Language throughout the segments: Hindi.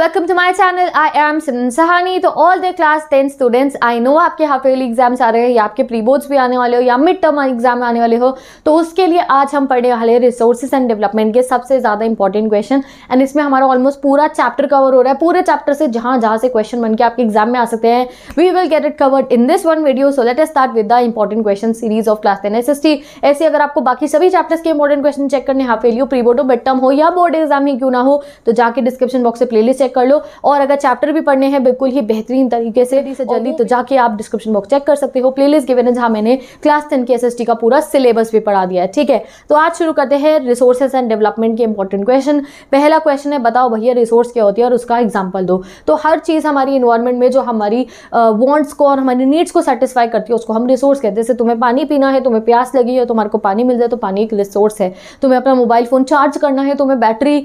Welcome to my channel. I am Simran Sahani. तो all the class 10 students, I know आपके हाफ ईयरली एग्जाम्स आ रहे हैं या आपके प्री बोर्ड्स भी आने वाले हो या मिड टर्म एग्जाम आने वाले हो, तो उसके लिए आज हम पढ़ने वाले हैं रिसोर्सेज एंड डेवलपमेंट के सबसे ज़्यादा इंपॉर्टेंट क्वेश्चन। एंड इसमें हमारा ऑलमोस्ट पूरा चैप्टर कवर हो रहा है। पूरे चैप्टर से जहाँ से क्वेश्चन बन के आपके एग्जाम में आ सकते हैं, we will get it covered in this one video. So let us start with the important question series of class 10 SST। ऐसे अगर आपको बाकी सभी चैप्टर्स के इंपॉर्टेंट क्वेश्चन चेक करने, हाफ ईयरली हो, प्री बोर्ड हो, मिड टर्म हो या बोर्ड एग्जाम ही क्यों ना हो, तो जाके डिस्क्रिप्शन बॉक्स से प्लेलिस्ट चेक कर लो। और अगर चैप्टर भी पढ़ने हैं बिल्कुल ही बेहतरीन तरीके से जल्दी, तो जाके आप डिस्क्रिप्शन बॉक्स चेक कर सकते हो। प्लेलिस्ट गिवन है जहां मैंने क्लास 10 के SST का पूरा सिलेबस भी पढ़ा दिया है। ठीक है, तो आज शुरू करते हैं रिसोर्सेज एंड डेवलपमेंट के इंपॉर्टेंट क्वेश्चन। पहला क्वेश्चन है, बताओ भैया रिसोर्स क्या होती है और उसका एग्जाम्पल दो। तो हर चीज़ हमारी इन्वायरमेंट में जो हमारी वांट्स को और हमारी नीड्स को सेटिस्फाई करती है उसको हम रिसोर्स कहते हैं। जैसे तुम्हें पानी पीना है, तुम्हें प्यास लगी है, तुम्हारे को पानी मिल जाए तो पानी एक रिसोर्स है। तुम्हें अपना मोबाइल फोन चार्ज करना है, तुम्हें बैटरी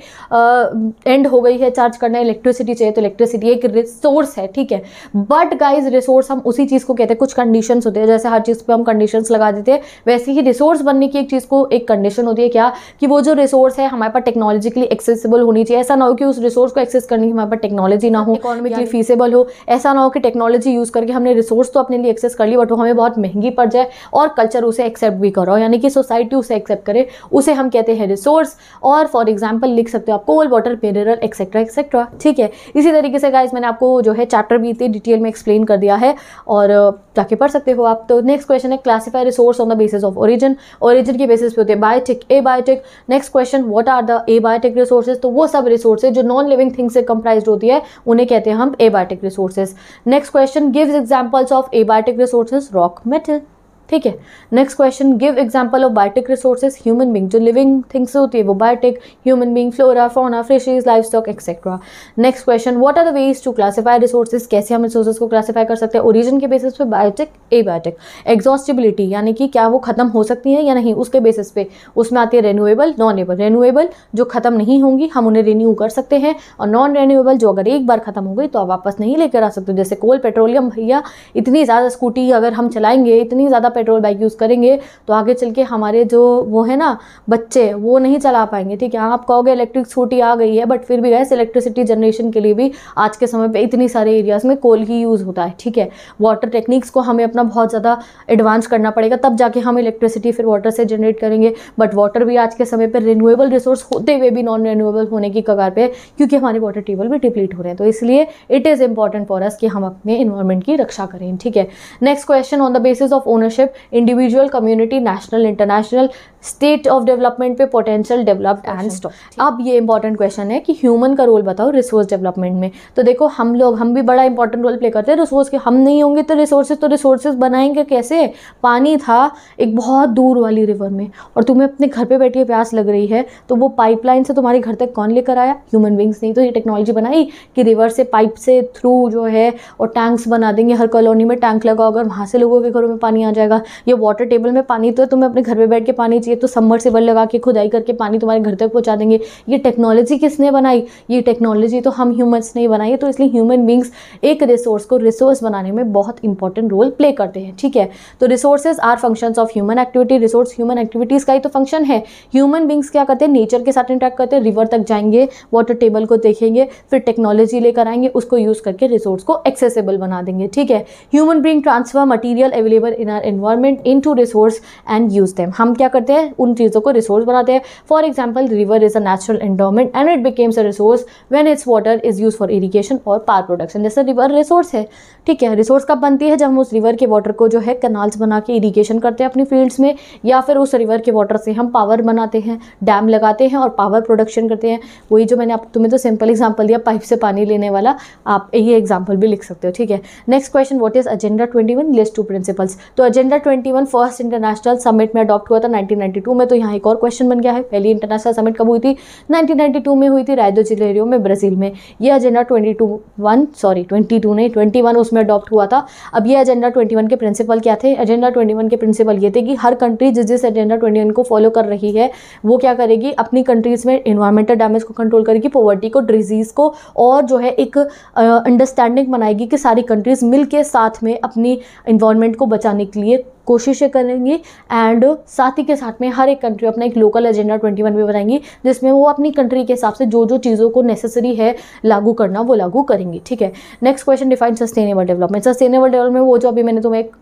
एंड हो गई है, चार्ज करना है, इलेक्ट्रिसिटी चाहिए तो इलेक्ट्रिसिटी एक रिसोर्स है। ठीक है, बट गाइज रिसोर्स हम उसी चीज़ को कहते हैं, कुछ कंडीशंस होते हैं। जैसे हर चीज़ पे हम कंडीशंस लगा देते हैं, वैसे ही रिसोर्स बनने की एक चीज़ को एक कंडीशन होती है, क्या कि वो जो रिसोर्स है हमारे पास टेक्नोलॉजिकली एक्सेसिबल होनी चाहिए। ऐसा ना हो कि उस रिसोर्स को एक्सेस करने की हमारे पास टेक्नोलॉजी ना हो, इकोनॉमिकली फीसेबल हो। ऐसा ना हो कि टेक्नोलॉजी यूज़ करके हमने रिसोर्स तो अपने लिए एक्सेस कर ली बट वो हमें बहुत महंगी पड़ जाए और कल्चर उसे एक्सेप्ट भी करो, यानी कि सोसाइटी उसे एक्सेप्ट करे, उसे हम कहते हैं रिसोर्स। और फॉर एग्जाम्पल लिख सकते हो आप कोल, वाटर, मिनरल, एक्सेट्रा एक्सेट्रा। ठीक है, इसी तरीके से गाइज मैंने आपको जो है चैप्टर भी इतनी डिटेल में एक्सप्लेन कर दिया है और जाके पढ़ सकते हो आप। तो नेक्स्ट क्वेश्चन है, classify resource on the basis of origin. Origin के बेसिस पे होते हैं biotic, abiotic. Next question, what are the abiotic resources. तो वो सब रिसोर्सेज जो नॉन लिविंग थिंग से कंप्राइज्ड होती है उन्हें कहते हैं हम abiotic resources. Next question, gives examples of abiotic resources, rock, metal. ठीक है, next question, give example of biotic resources, human being. जो लिविंग थिंग्स होती है वो biotic, human being, flora, fauna, fishes, life stock etcetera. Next question, what are the ways to classify resources. कैसे हम रिसोर्सेज को क्लासिफाई कर सकते हैं ओरिजिन के बेसिस पे, बायोटिक, एबायोटिक। एग्जॉस्टिबिलिटी यानी कि क्या वो खत्म हो सकती है या नहीं, उसके बेसिस पे। उसमें आती है रेन्यूएबल, नॉन एबल। रेन्यूएबल जो खत्म नहीं होंगी हम उन्हें रिन्यू कर सकते हैं, और नॉन रेन्यूएबल जो अगर एक बार खत्म हो गई तो आप वापस नहीं लेकर आ सकते। जैसे कोल, पेट्रोलियम, भैया इतनी ज़्यादा स्कूटी अगर हम चलाएंगे, इतनी ज़्यादा पेट्रोल बाइक यूज़ करेंगे तो आगे चल के हमारे जो वो है ना बच्चे, वो नहीं चला पाएंगे। ठीक है, आप कहोगे इलेक्ट्रिक स्कूटी आ गई है, बट फिर भी गैस इलेक्ट्रिसिटी जनरेशन के लिए भी आज के समय पे इतनी सारे एरियाज में कोल ही यूज़ होता है। ठीक है, वाटर टेक्निक्स को हमें अपना बहुत ज़्यादा एडवांस करना पड़ेगा, तब जाके हम इलेक्ट्रिसिटी फिर वाटर से जनरेट करेंगे। बट वाटर भी आज के समय पर रिन्यूएबल रिसोर्स होते हुए भी नॉन रिन्यूएबल होने की कगार पे, क्योंकि हमारे वाटर टेबल भी डिप्लीट हो रहे हैं। तो इसलिए it is important for us कि हम अपने इन्वायरमेंट की रक्षा करें। ठीक है, next question, on the basis of ownership, individual, community, national, international, state of development पे, पोटेंशियल, डेवलप्ड एंड स्टॉप। अब ये इंपॉर्टेंट क्वेश्चन है कि ह्यूमन का रोल बताओ रिसोर्स डेवलपमेंट में। तो देखो हम भी बड़ा इंपॉर्टेंट रोल प्ले करते हैं रिसोर्स के। हम नहीं होंगे तो रिसोर्सेज बनाएंगे कैसे। पानी था एक बहुत दूर वाली रिवर में और तुम्हें अपने घर पे बैठी प्यास लग रही है, तो वो पाइपलाइन से तुम्हारे घर तक कौन लेकर आया, ह्यूमन बींग्स। नहीं तो ये टेक्नोलॉजी बनाई कि रिवर से पाइप से थ्रू जो है और टैंक्स बना देंगे, हर कॉलोनी में टैंक लगाओ, अगर वहाँ से लोगों के घरों में पानी आ जाएगा। ये वाटर टेबल में पानी तो तुम्हें अपने घर में बैठ के पानी चाहिए तो सबमर्सिबल लगा के खुदाई करके पानी तुम्हारे घर तक पहुंचा देंगे। ये टेक्नोलॉजी किसने बनाई, ये टेक्नोलॉजी तो हम ह्यूमंस ने बनाई है। तो इसलिए ह्यूमन बींग्स एक रिसोर्स को रिसोर्स बनाने में बहुत इंपॉर्टेंट रोल प्ले करते हैं। ठीक है, तो resources are functions of human activity. Resource human activities का ही तो फंक्शन है। ह्यूमन बींग्स क्या करते हैं, नेचर के साथ इंटरेक्ट करते हैं, रिवर तक जाएंगे, वाटर टेबल को देखेंगे, फिर टेक्नोलॉजी लेकर आएंगे, उसको यूज करके रिसोर्स को एक्सेसिबल बना देंगे। ठीक है, human being transfer material available in our environment into resource and use them. हम क्या करते हैं, उन चीज़ों को रिसोर्स बनाते हैं। For example, river is a natural endowment and it becomes a resource when it's water is use for irrigation और पावर प्रोडक्शन। जैसे रिवर रिसोर्स है। ठीक है, रिसोर्स कब बनती है, जब हम उस रिवर के वाटर को जो है कैनाल्स बना के इरिगेशन करते हैं अपनी फील्ड्स में, या फिर उस रिवर के वाटर से हम पावर बनाते हैं, डैम लगाते हैं और पावर प्रोडक्शन करते हैं। वही जो मैंने तुम्हें तो सिंपल एग्जाम्पल दिया पाइप से पानी लेने वाला, आप ये एग्जाम्पल भी लिख सकते हो। ठीक है, next question, what is agenda 21, list to principles. तो एजेंडा 21 फर्स्ट इंटरनेशनल समिट में अडॉप्ट हुआ था 1992 में। तो यहाँ एक और क्वेश्चन बन गया है, पहली इंटरनेशनल समिट कब हुई थी, 1992 में हुई थी, रायो डी जेनेरियो में, ब्राजील में। ये एजेंडा 21 उसमें अडॉप्ट हुआ था। अब ये एजेंडा 21 के प्रिंसिपल क्या थे, एजेंडा 21 के प्रिंसिपल ये थे कि हर कंट्री जिस एजेंडा 21 को फॉलो कर रही है वो क्या करेगी, अपनी कंट्रीज में इन्वायरमेंटल डैमेज को कंट्रोल करेगी, पॉवर्टी को, डिजीज को, और जो है एक अंडरस्टैंडिंग बनाएगी कि सारी कंट्रीज मिल के साथ में अपनी इन्वायरमेंट को बचाने के लिए कोशिशें करेंगी एंड साथ ही के साथ में हर एक कंट्री अपना एक लोकल एजेंडा 21 भी बनाएंगी, जिसमें वो अपनी कंट्री के हिसाब से जो जो चीज़ों को नेसेसरी है लागू करना वो लागू करेंगी। ठीक है, next question, define sustainable development. Sustainable development वो जो अभी मैंने तुम्हें एक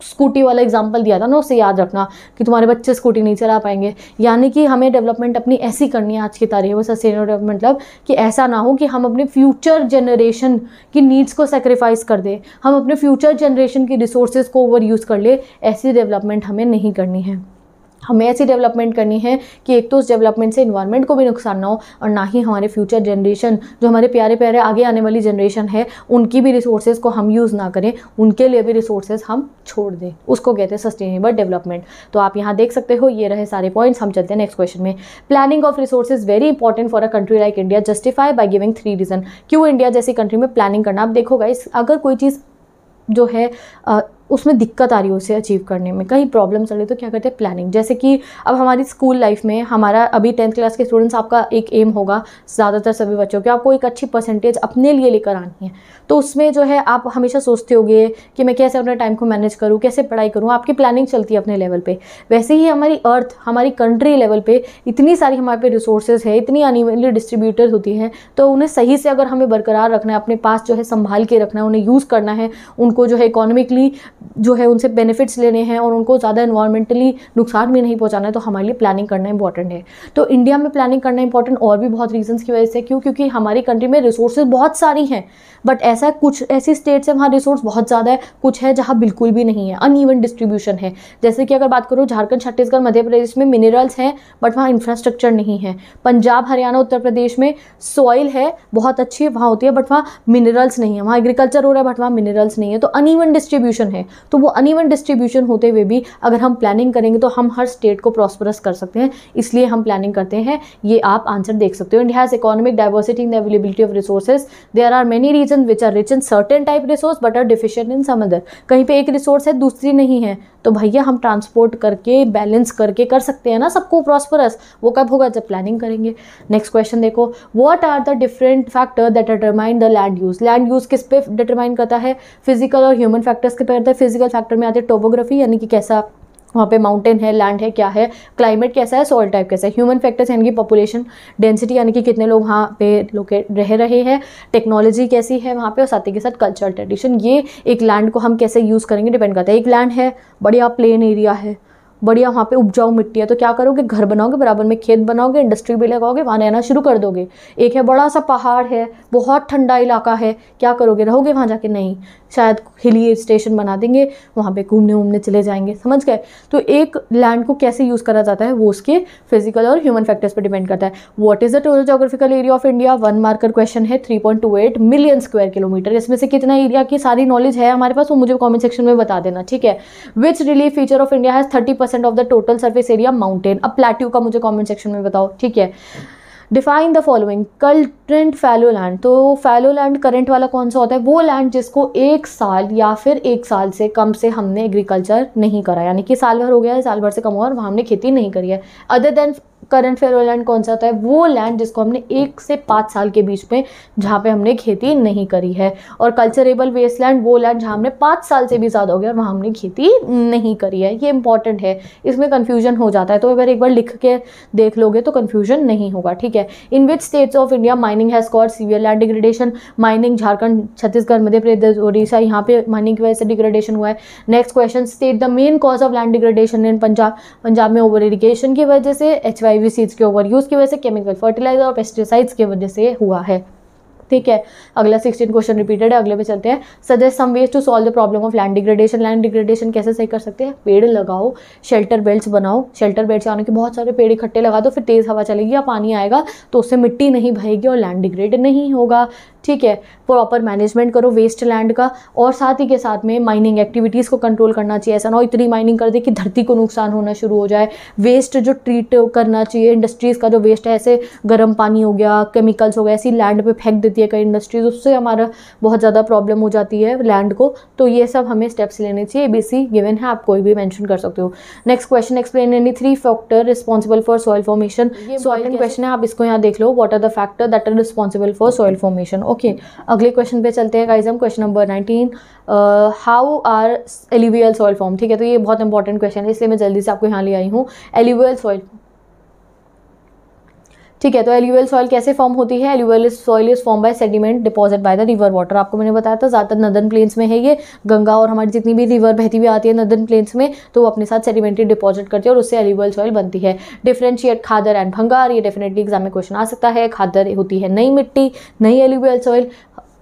स्कूटी वाला एग्जाम्पल दिया था ना, उससे याद रखना कि तुम्हारे बच्चे स्कूटी नहीं चला पाएंगे, यानी कि हमें डेवलपमेंट अपनी ऐसी करनी है आज की तारीख में। सस्टेनेबल डेवलपमेंट मतलब कि ऐसा ना हो कि हम अपने फ्यूचर जनरेशन की नीड्स को सेक्रीफाइस कर दे, हम अपने फ्यूचर जनरेशन की रिसोर्सेज को ओवर यूज़ कर ले। ऐसी डेवलपमेंट हमें नहीं करनी है। हमें ऐसी डेवलपमेंट करनी है कि एक तो उस डेवलपमेंट से इन्वायरमेंट को भी नुकसान ना हो और ना ही हमारे फ्यूचर जनरेशन, जो हमारे प्यारे प्यारे आगे आने वाली जनरेशन है, उनकी भी रिसोर्सेज को हम यूज़ ना करें, उनके लिए भी रिसोर्सेज हम छोड़ दें। उसको कहते हैं सस्टेनेबल डेवलपमेंट। तो आप यहाँ देख सकते हो, ये रहे सारे पॉइंट्स। हम चलते हैं नेक्स्ट क्वेश्चन में। Planning of resources very important for a country like India, justify by giving 3 reason. क्यों इंडिया जैसी कंट्री में प्लानिंग करना? आप देखो गाइस, अगर कोई चीज़ जो है उसमें दिक्कत आ रही हो उसे अचीव करने में, कहीं प्रॉब्लम चल रही तो क्या करते हैं? प्लानिंग। जैसे कि अब हमारी स्कूल लाइफ में हमारा अभी 10th क्लास के स्टूडेंट्स, आपका एक एम होगा ज़्यादातर सभी बच्चों के, आपको एक अच्छी परसेंटेज अपने लिए लेकर आनी है। तो उसमें जो है आप हमेशा सोचते होगे कि मैं कैसे अपने टाइम को मैनेज करूँ, कैसे पढ़ाई करूँ, आपकी प्लानिंग चलती है अपने लेवल पे। वैसे ही हमारी अर्थ, हमारी कंट्री लेवल पे इतनी सारी हमारे पे रिसोर्सेज है, इतनी अनइवनली डिस्ट्रीब्यूटेड होती हैं, तो उन्हें सही से अगर हमें बरकरार रखना है, अपने पास जो है संभाल के रखना है, उन्हें यूज़ करना है, उनको जो है इकोनॉमिकली जो है उनसे बेनिफिट्स लेने हैं और उनको ज़्यादा एनवायरमेंटली नुकसान भी नहीं पहुंचाना है, तो हमारे लिए प्लानिंग करना इंपॉर्टेंट है। तो इंडिया में प्लानिंग करना इंपॉर्टेंट और भी बहुत रीजंस की वजह से। क्यों? क्योंकि हमारी कंट्री में रिसोर्सेज बहुत सारी हैं, बट ऐसा कुछ ऐसी स्टेट्स है वहाँ रिसोर्स बहुत ज़्यादा है, कुछ है जहाँ बिल्कुल भी नहीं है, अनइवन डिस्ट्रीब्यूशन है। जैसे कि अगर बात करो झारखंड, छत्तीसगढ़, मध्य प्रदेश में मिनरल्स हैं बट वहाँ इंफ्रास्ट्रक्चर नहीं है। पंजाब, हरियाणा, उत्तर प्रदेश में सॉइल है बहुत अच्छी वहाँ होती है, बट वहाँ मिनरल्स नहीं है। वहाँ एग्रीकल्चर हो रहा है बट वहाँ मिनरल्स नहीं है। तो अनइवन डिस्ट्रीब्यूशन है। तो वो अनइवन डिस्ट्रीब्यूशन होते हुए भी अगर हम प्लानिंग करेंगे तो हम हर स्टेट को प्रॉस्परस कर सकते हैं, इसलिए हम प्लानिंग करते हैं। ये आप आंसर देख सकते हो। India has economic diversity in the availability of resources. There are many region which are rich in certain type resource but are deficient in some other. कहीं पे एक रिसोर्स है दूसरी नहीं है, तो भैया हम ट्रांसपोर्ट करके बैलेंस करके कर सकते हैं ना सबको प्रॉस्परस। वो कब होगा? जब प्लानिंग करेंगे। नेक्स्ट क्वेश्चन देखो, what are the different factor that determine the land use. Land use किस पे डिटरमाइन करता है? फिजिकल और ह्यूमन फैक्टर्स के पे करता है। फिजिकल फैक्टर में आते हैं टोपोग्राफी, यानी कि कैसा वहाँ पे माउंटेन है, लैंड है, क्या है, क्लाइमेट कैसा है, सॉइल टाइप कैसा है। ह्यूमन फैक्टर्स यानी कि पॉपुलेशन डेंसिटी, यानी कि कितने लोग वहाँ पे लोकेट रह रहे हैं, टेक्नोलॉजी कैसी है वहाँ पे, और साथ ही के साथ कल्चरल ट्रेडिशन। ये एक लैंड को हम कैसे यूज़ करेंगे डिपेंड करता है। एक लैंड है, बढ़िया प्लेन एरिया है, बढ़िया वहाँ पे उपजाऊ मिट्टी है, तो क्या करोगे? घर बनाओगे, बराबर में खेत बनाओगे, इंडस्ट्री भी लगाओगे, वहाँ रहना शुरू कर दोगे। एक है बड़ा सा पहाड़ है, बहुत ठंडा इलाका है, क्या करोगे? रहोगे वहाँ जाके? नहीं, शायद हिली स्टेशन बना देंगे, वहाँ पे घूमने वूमने चले जाएंगे। समझ गए? तो एक लैंड को कैसे यूज़ करा जाता है वो उसके फिजिकल और ह्यूमन फैक्टर्स पर डिपेंड करता है। What is the total geographical area of India? 1 marker question है, 3.28 मिलियन स्क्वायर किलोमीटर। इसमें से कितना एरिया की सारी नॉलेज है हमारे पास वो मुझे कॉमेंट सेक्शन में बता देना, ठीक है। Which relief feature of India has 30% of the total surface area mountain. अब प्लेट्यू का मुझे कॉमेंट सेक्शन में बताओ, ठीक है। Define the following. Current fallow land, तो फैलो लैंड करंट वाला कौन सा होता है? वो लैंड जिसको 1 साल या फिर 1 साल से कम से हमने एग्रीकल्चर नहीं करा, यानी कि साल भर हो गया है, साल भर से कम हुआ और वहाँ हमने खेती नहीं करी है। Other than current fallow land कौन सा होता है? वो लैंड जिसको हमने 1 से 5 साल के बीच में जहाँ पे हमने खेती नहीं करी है। और कल्चरेबल वेस्ट लैंड वो लैंड जहाँ हमने 5 साल से भी ज़्यादा हो गया और वहाँ हमने खेती नहीं करी है। ये इंपॉर्टेंट है, इसमें कन्फ्यूजन हो जाता है, तो अगर एक बार लिख के देख लोगे तो कन्फ्यूजन नहीं होगा, ठीक है। In which states of India mining has caused severe land degradation. Mining Jharkhand, Chhattisgarh, Madhya Pradesh, Odisha, यहाँ पे माइनिंग की वजह से डिग्रेडेशन हुआ है। Next question, state the main cause of land degradation in Punjab. Punjab में ओवर इरिगेशन की वजह से, HYV सीड्स के ओवर यूज की वजह से, केमिकल फर्टिलाइजर और पेस्टिसाइड्स की वजह से हुआ है, ठीक है। अगला 16 क्वेश्चन रिपीटेड है, अगले पे चलते हैं। Suggest some ways to solve the problem of land degradation. Land degradation कैसे सही कर सकते हैं? पेड़ लगाओ, शेल्टर बेल्ट्स बनाओ। शेल्टर बेल्ट्स यानी कि बहुत सारे पेड़ इकट्ठे लगा दो, फिर तेज़ हवा चलेगी या पानी आएगा तो उससे मिट्टी नहीं बहेगी और लैंड डिग्रेड नहीं होगा, ठीक है। प्रॉपर मैनेजमेंट करो वेस्ट लैंड का, और साथ ही के साथ में माइनिंग एक्टिविटीज़ को कंट्रोल करना चाहिए। ऐसा ना हो इतनी माइनिंग कर दे कि धरती को नुकसान होना शुरू हो जाए। वेस्ट जो ट्रीट करना चाहिए, इंडस्ट्रीज़ का जो वेस्ट है, ऐसे गर्म पानी हो गया, केमिकल्स हो गया, ऐसी लैंड पे फेंक देती है कई इंडस्ट्रीज, उससे हमारा बहुत ज़्यादा प्रॉब्लम हो जाती है लैंड को। तो ये सब हमें स्टेप्स लेने चाहिए। ABC गिवन है, आप कोई भी मेंशन कर सकते हो। Next question, explain any 3 factor responsible for soil formation. ये इंपॉर्टेंट क्वेश्चन है, आप इसको यहाँ देख लो। What are the factor that are responsible for soil formation. Okay, अगले क्वेश्चन पे चलते हैं गाइस हम। Question number 19, how are alluvial soil form. ठीक है, तो ये बहुत इंपॉर्टेंट क्वेश्चन है, इसलिए मैं जल्दी से आपको यहाँ ले आई हूँ। एल्यूवियल सॉइल, ठीक है, तो एल्यूवियल सॉइल कैसे फॉर्म होती है? Alluvial soil is form by sediment deposit by the river water. आपको मैंने बताया था ज़्यादातर नदर्न प्लेन्स में है ये, गंगा और हमारी जितनी भी रिवर बहती हुई आती है नदर्न प्लेन्स में, तो वो अपने साथ सेडिमेंट्री डिपॉजिट करती है और उससे एल्यूवियल सॉइल बनती है। डिफरेंशिएट खादर एंड भंगार, ये डेफिनेटली एग्जाम में क्वेश्चन आ सकता है। खादर होती है नई मिट्टी, नई एल्यूवियल सॉइल,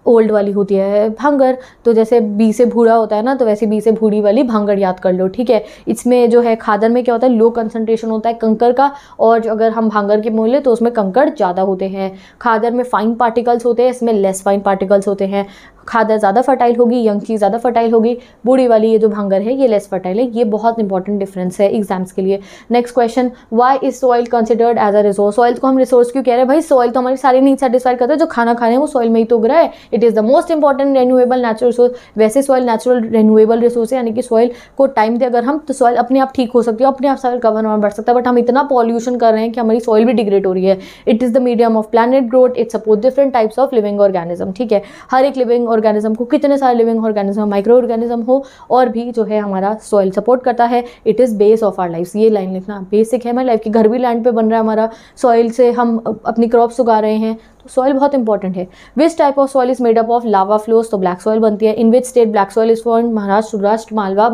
ओल्ड वाली होती है भांगर। तो जैसे बी से भूरा होता है ना, तो वैसे बी से भूरी वाली भांगड़ याद कर लो। ठीक है, इसमें जो है खादर में क्या होता है, लो कंसंट्रेशन होता है कंकर का, और जो अगर हम भांगर की बोले तो उसमें कंकड़ ज़्यादा होते हैं। खादर में फाइन पार्टिकल्स होते हैं, इसमें लेस फाइन पार्टिकल्स होते हैं। खादर ज़्यादा फर्टाइल होगी, यंग चीज़ ज़्यादा फर्टाइल होगी। बूढ़ी वाली ये जो भांगर है ये लेस फर्टाइल है। ये बहुत इंपॉर्टेंट डिफरेंस है एग्जाम्स के लिए। Next question, why is soil considered as a resource. Soil को हम रिसोर्स क्यों कह रहे हैं भाई? सॉइल तो हमारी सारी नीड सेटिस्फाई करता है, जो खाना खा रहे हैं वो सॉइल में ही तो उग रहा है। It is the most important renewable natural resource. वैसे सॉइल नेचुरल रेन्यूएबल रिसोर्स है, यानी कि सॉइल को टाइम दे अगर हम, तो सॉइल अपने आप ठीक हो सकती है, अपने आप सॉइल कवर और बढ़ सकता है। बट हम इतना पॉल्यूशन कर रहे हैं कि हमारी सॉइल भी डिग्रेड हो रही है। It is the medium of planet growth, it support different types of living organism. ठीक है, हर एक लिविंग ऑर्गेनिज्म को, कितने सारे लिविंग ऑर्गेनिज्म, माइक्रो ऑर्गेनिज्म हो और भी जो है हमारा सॉइल सपोर्ट करता है। It is base of our life. ये लाइन लिखना बेसिक है हमारी लाइफ की। घर भी लैंड पे बन रहा है हमारा, सॉइल से हम अपनी क्रॉप्स उगा रहे हैं, तो सॉइल बहुत इंपॉर्टेंट है। Which type of soil is made up of lava flows, तो ब्लैक सॉइल बनती है। In which state black soil is formed? Maharashtra, Saurashtra, Malwa,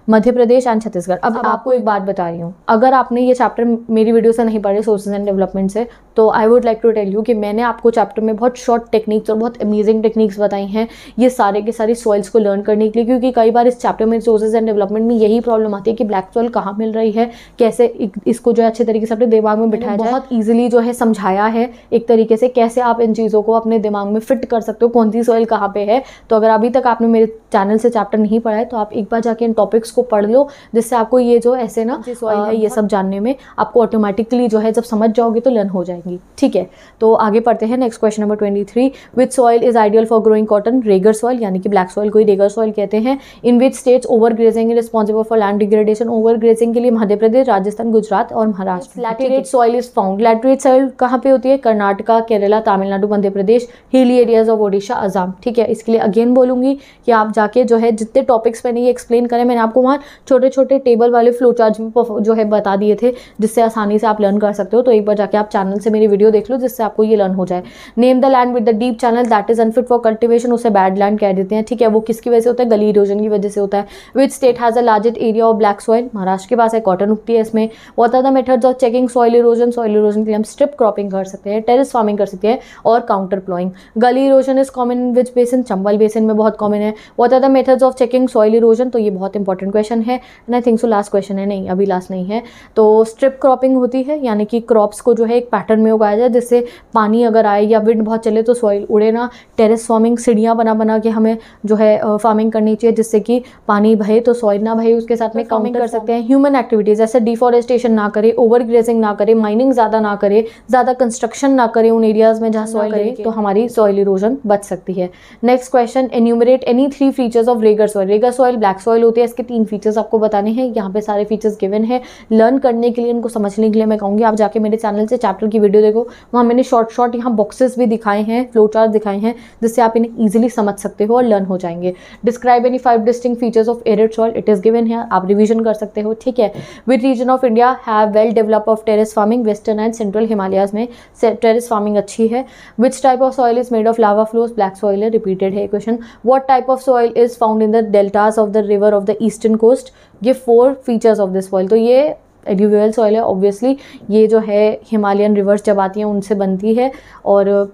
Madhya Pradesh and Chhattisgarh. अब आपको एक बात बता रही हूँ, अगर आपने ये चैप्टर मेरी वीडियो से नहीं पढ़े, सोर्सेज एंड डेवलपमेंट से, तो I would like to tell you कि मैंने आपको चैप्टर में बहुत शॉर्ट टेक्निक्स और बहुत अमेजिंग टेक्निक्स बताई हैं, ये सारे के सारी सॉइल्स को लर्न करने के लिए। क्योंकि कई बार इस चैप्टर में सोर्सेज एंड डेवलपमेंट में यही प्रॉब्लम आती है कि ब्लैक सॉइल कहाँ मिल रही है, कैसे इसको जो है अच्छे तरीके से अपने दिमाग में बिठाया जाए। बहुत ईजिली जो है समझाया है एक तरीके से, कैसे आप इन चीज़ों को अपने दिमाग में फिट कर सकते हो, कौन सी सॉइल कहाँ पे है। तो अगर अभी तक आपने मेरे चैनल से चैप्टर नहीं पढ़ा है, तो आप एक बार जाके इन टॉपिक्स को पढ़ लो, जिससे आपको ये जो ऐसे ना सॉइल है ये सब जानने में आपको ऑटोमेटिकली जो है जब समझ जाओगे तो लर्न हो जाएंगी। ठीक है, तो आगे पढ़ते हैं। Next question number 23, which soil is ideal for growing cotton. Regar soil, यानी कि ब्लैक सॉइल को ही रेगर सॉइल कहते हैं। In which states over grazing is responsible for land degradation. Over grazing के लिए मध्य प्रदेश, राजस्थान, गुजरात और महाराष्ट्र। Laterite soil is found. Laterite soil कहाँ पे होती है? Karnataka, Kerala, Tamil Nadu, Madhya Pradesh, hilly areas of Odisha, Assam. ठीक है, इसके लिए अगेन बोलूंगी कि आप जाके जो है जितने टॉपिक्स मैंने ये एक्सप्लेन करे, मैंने आपको वहाँ छोटे छोटे टेबल वाले फ्लो चार्ट भी जो है बता दिए थे, जिससे आसानी से आप लर्न कर सकते हो। तो एक बार जाके आप चैनल से मेरी वीडियो देख लो, जिससे आपको ये लर्न हो जाए। Name the land with the deep channel that is unfit for cultivation, उसे बैड लैंड कह देते हैं। ठीक है, वो किसकी वजह से होता है? गली इरोजन की वजह से होता है। Which state has the largest area of black soil. Maharashtra के पास है, कॉटन उगती है इसमें। What are the methods of checking soil erosion. Soil erosion के लिए हम स्ट्रिप क्रॉपिंग कर सकते हैं, टेरेस फार्मिंग कर सकते हैं और contour ploughing. Gully erosion is common in which basin. Chambal basin में बहुत कॉमन है। What are the methods of checking soil erosion, तो ये बहुत इंपॉर्टेंट क्वेश्चन है and I think so last question है, नहीं अभी लास्ट नहीं है। तो स्ट्रिप क्रॉपिंग होती है, यानी कि क्रॉप्स को जो है एक पैटर्न में उगाया जाए, जिससे पानी अगर आए या विंड बहुत चले तो सॉइल उड़े ना। टेरेस फार्मिंग, सीढ़ियाँ बना बना के हमें जो है फार्मिंग करनी चाहिए, जिससे कि पानी बहे तो सॉइल ना बहे, उसके साथ में काउंटिंग कर सकते हैं। ह्यूमन एक्टिविटीज, जैसे डिफॉरेस्टेशन ना करे, ओवर ग्रेजिंग ना करे, माइनिंग ज़्यादा ना करे, ज़्यादा कंस्ट्रक्शन ना करे उन एरियाज में जहाँ सॉइल करे, तो हमारी सॉइल इरोजन बच सकती है। Next question, enumerate any 3 features of Regar soil. Regar soil black soil होती है, इसके 3 फीचर्स आपको बताने हैं। यहाँ पे सारे फीचर्स गिवन है। लर्न करने के लिए, इनको समझने के लिए मैं कहूँगी आप जाके मेरे चैनल से चैप्टर की वीडियो देखो, वहाँ मैंने शॉर्ट यहाँ बॉक्सेस भी दिखाए हैं, फ्लो चार्ट दिखाए हैं, जिससे आप इन्हें ईजिली समझ सकते हो और लर्न हो जाएंगे। Describe any 5 distinct features of arid soil, it is given है, आप रिवीजन कर सकते हो। ठीक है, which region of India have well develop of terrace farming. Western and central Himalayas में टेरेस फार्मिंग अच्छी है। Which type of soil is made of lava flows. Black soil है, रिपीटेड है question. What type of soil is found in the deltas of the river of the eastern coast. Give 4 features of this soil. तो ये एल्यूवियल सॉइल है, ऑब्वियसली ये जो है हिमालयन रिवर्स जब आती हैं उनसे बनती है, और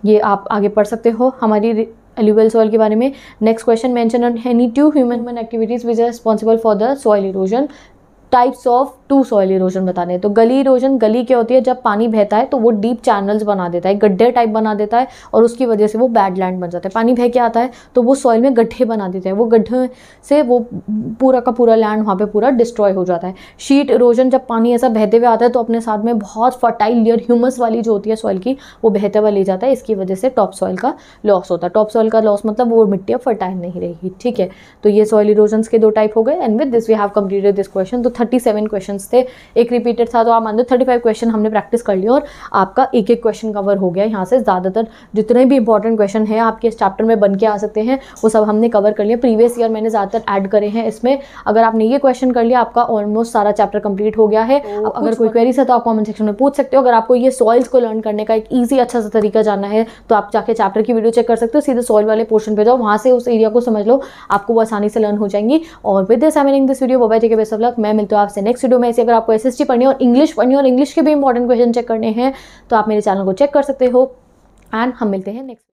ये आप आगे पढ़ सकते हो हमारी एल्यूवियल सॉइल के बारे में। Next question, mention any 2 human activities which are responsible for the soil erosion. Types of 2 soil erosion बताने हैं। तो गली इरोजन, गली क्या होती है? जब पानी बहता है तो वो डीप चैनल्स बना देता है, गड्ढे टाइप बना देता है, और उसकी वजह से वो बैड लैंड बन जाता है। पानी बह के आता है तो वो सॉइल में गड्ढे बना देते हैं, वो गड्ढे से वो पूरा का पूरा लैंड वहाँ पे पूरा डिस्ट्रॉय हो जाता है। शीट इरोजन, जब पानी ऐसा बहते हुए आता है तो अपने साथ में बहुत फर्टाइल लेयर ह्यूमस वाली जो होती है सॉइल की, वो बहते हुए ले जाता है, इसकी वजह से टॉप सॉइल का लॉस होता है। टॉप सॉइल का लॉस मतलब वो मिट्टी अब फर्टाइल नहीं रहेगी। ठीक है, तो ये सॉइल इरोजन के 2 टाइप हो गए। And with this we have completed this question. तो 37 क्वेश्चन थे, एक रिपीटेड था, तो आप मान लो 35 क्वेश्चन हमने प्रैक्टिस कर लिया और आपका एक एक क्वेश्चन कवर हो गया। यहाँ से ज़्यादातर जितने भी इंपॉर्टेंट क्वेश्चन हैं आपके इस चैप्टर में बन के आ सकते हैं वो सब हमने कवर कर लिया। प्रीवियस ईयर मैंने ज़्यादातर ऐड करे हैं इसमें। अगर आपने ये क्वेश्चन कर लिया आपका ऑलमोस्ट सारा चैप्टर कंप्लीट हो गया है। तो अगर कोई क्वेरीज है तो आप कमेंट सेक्शन में पूछ सकते हो। अगर आपको ये सॉइल्स को लर्न करने का एक ईजी अच्छा सा तरीका जानना है तो आप जाके चैप्टर की वीडियो चेक कर सकते हो, सीधे सॉइल वाले पोर्शन पे जाओ, वहाँ से उस एरिया को समझ लो, आपको वो आसानी से लर्न हो जाएंगी। और with this I am ending this video. Bye bye, take care, best of luck. मैं मिलती हूँ आपसे नेक्स्ट वीडियो में। ऐसे अगर आपको एसएसटी पढ़नी और इंग्लिश पढ़नी और इंग्लिश के भी इंपॉर्टेंट क्वेश्चन चेक करने हैं तो आप मेरे चैनल को चेक कर सकते हो एंड हम मिलते हैं नेक्स्ट।